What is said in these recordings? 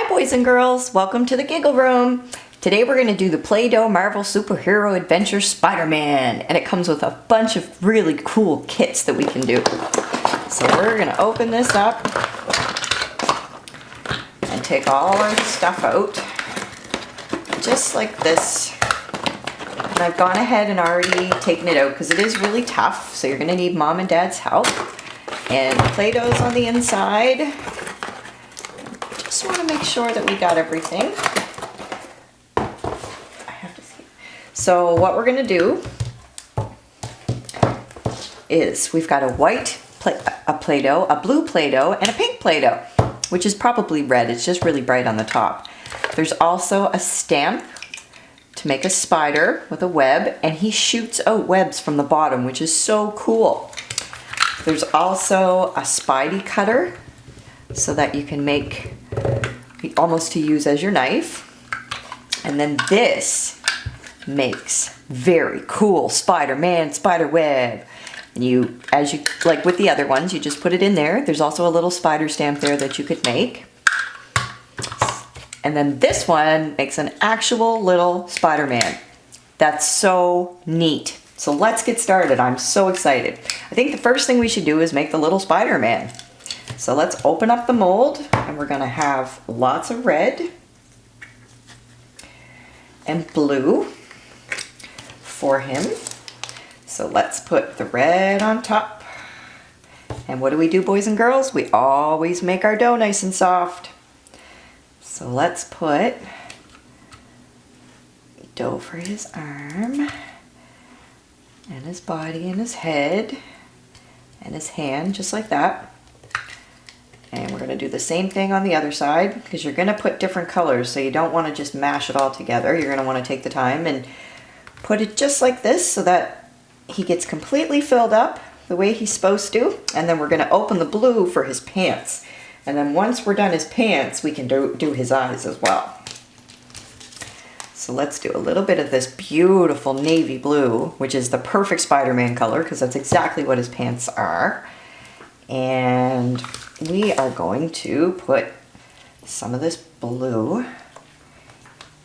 boys and girls, welcome to the Giggle Room. Today we're going to do the Play-Doh Marvel Superhero Adventure Spider-Man, and it comes with a bunch of really cool kits that we can do. So we're going to open this up and take all our stuff out, just like this. And I've gone ahead and already taken it out because it is really tough, so you're going to need Mom and Dad's help. And Play-Doh's on the inside. Just want to make sure that we got everything. I have to see. So what we're going to do is we've got a white Play-Doh, a blue Play-Doh, and a pink Play-Doh, which is probably red. It's just really bright on the top. There's also a stamp to make a spider with a web, and he shoots out webs from the bottom, which is so cool. There's also a Spidey cutter so that you can make almost to use as your knife. And then this makes very cool Spider-Man spider web. And you, as you like with the other ones, you just put it in there. There's also a little spider stamp there that you could make. And then this one makes an actual little Spider-Man. That's so neat. So let's get started. I'm so excited. I think the first thing we should do is make the little Spider-Man. So let's open up the mold, and we're going to have lots of red and blue for him. So let's put the red on top. And what do we do, boys and girls? We always make our dough nice and soft. So let's put dough for his arm and his body and his head and his hand, just like that. And we're going to do the same thing on the other side, because you're going to put different colors, so you don't want to just mash it all together. You're going to want to take the time and put it just like this so that he gets completely filled up the way he's supposed to. And then we're going to open the blue for his pants. And then once we're done his pants, we can do his eyes as well. So let's do a little bit of this beautiful navy blue, which is the perfect Spider-Man color, because that's exactly what his pants are. And we are going to put some of this blue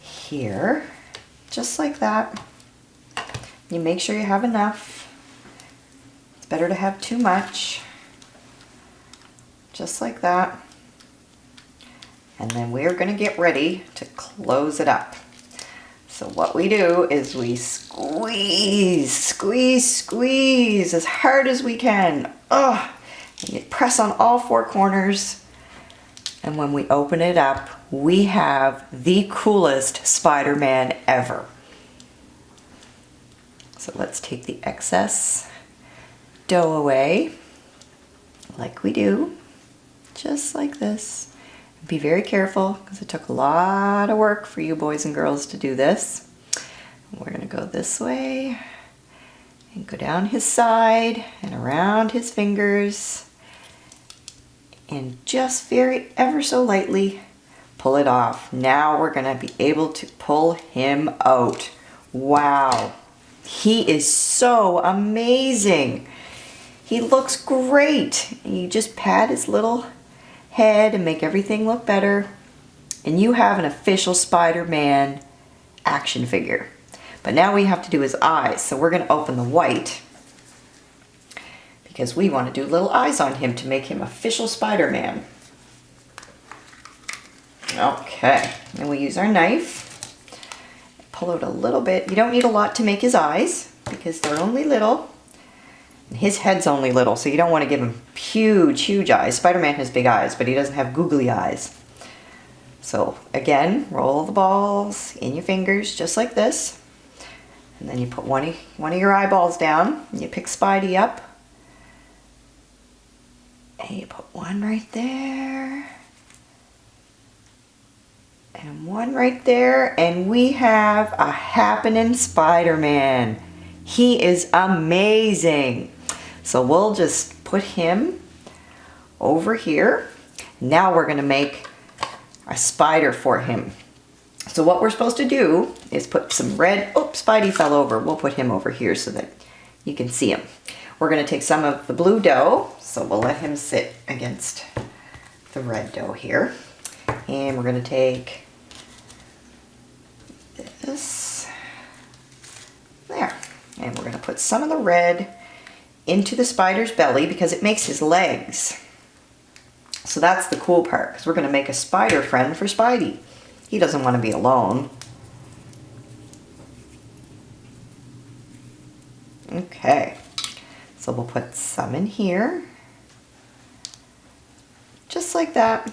here, just like that. You make sure you have enough. It's better to have too much. Just like that. And then we're going to get ready to close it up. So what we do is we squeeze, squeeze, squeeze as hard as we can. Oh, and you press on all four corners. And when we open it up, we have the coolest Spider-Man ever. So let's take the excess dough away, like we do, just like this. Be very careful, because it took a lot of work for you boys and girls to do this. We're going to go this way and go down his side and around his fingers, and just ever so lightly pull it off. Now we're going to be able to pull him out. Wow, he is so amazing. He looks great. You just pat his little head and make everything look better, and you have an official Spider-Man action figure. But now we have to do his eyes, so we're going to open the white, because we want to do little eyes on him to make him official Spider-Man. Okay, and we use our knife, pull out a little bit. You don't need a lot to make his eyes, because they're only little. His head's only little, so you don't want to give him huge, huge eyes. Spider-Man has big eyes, but he doesn't have googly eyes. So again, roll the balls in your fingers just like this. And then you put one of your eyeballs down, and you pick Spidey up. And you put one right there. And one right there. And we have a happening Spider-Man. He is amazing. So we'll just put him over here. Now we're going to make a spider for him. So what we're supposed to do is put some red, oh, Spidey fell over. We'll put him over here so that you can see him. We're going to take some of the blue dough, so we'll let him sit against the red dough here. And we're going to take this there. And we're going to put some of the red into the spider's belly because it makes his legs. So that's the cool part, because we're going to make a spider friend for Spidey. He doesn't want to be alone. Okay, so we'll put some in here, just like that.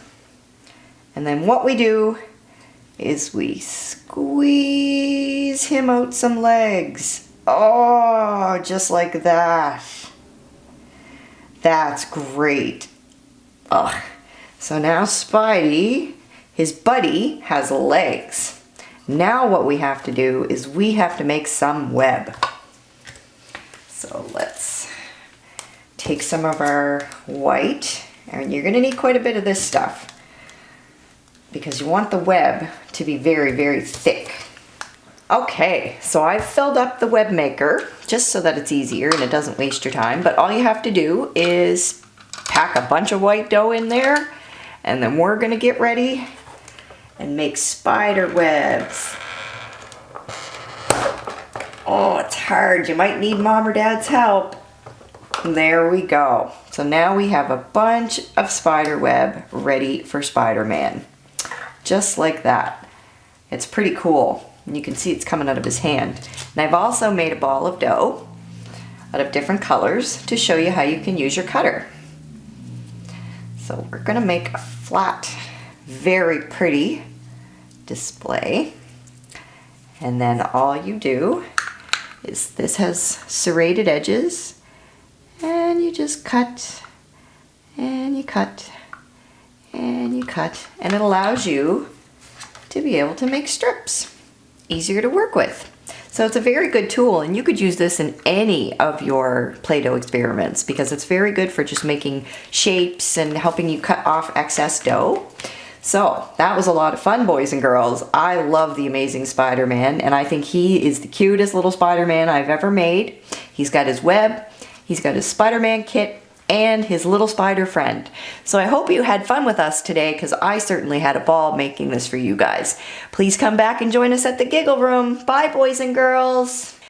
And then what we do is we squeeze him out some legs. Oh, just like that. That's great. Oh, so now Spidey, his buddy, has legs. Now what we have to do is we have to make some web. So let's take some of our white, and you're going to need quite a bit of this stuff because you want the web to be very, very thick. Okay, so I've filled up the web maker just so that it's easier and it doesn't waste your time, but all you have to do is pack a bunch of white dough in there, and then we're going to get ready and make spider webs. Oh, it's hard. You might need Mom or Dad's help. There we go. So now we have a bunch of spider web ready for Spider-Man. Just like that. It's pretty cool. And you can see it's coming out of his hand. And I've also made a ball of dough out of different colors to show you how you can use your cutter. So we're going to make a flat, very pretty display. And then all you do is, this has serrated edges, and you just cut, and you cut, and you cut, and it allows you to be able to make strips. Easier to work with. So it's a very good tool, and you could use this in any of your Play-Doh experiments because it's very good for just making shapes and helping you cut off excess dough. So that was a lot of fun, boys and girls. I love the Amazing Spider-Man, and I think he is the cutest little Spider-Man I've ever made. He's got his web, he's got his Spider-Man kit, and his little spider friend. So I hope you had fun with us today, because I certainly had a ball making this for you guys. Please come back and join us at the Giggle Room. Bye, boys and girls.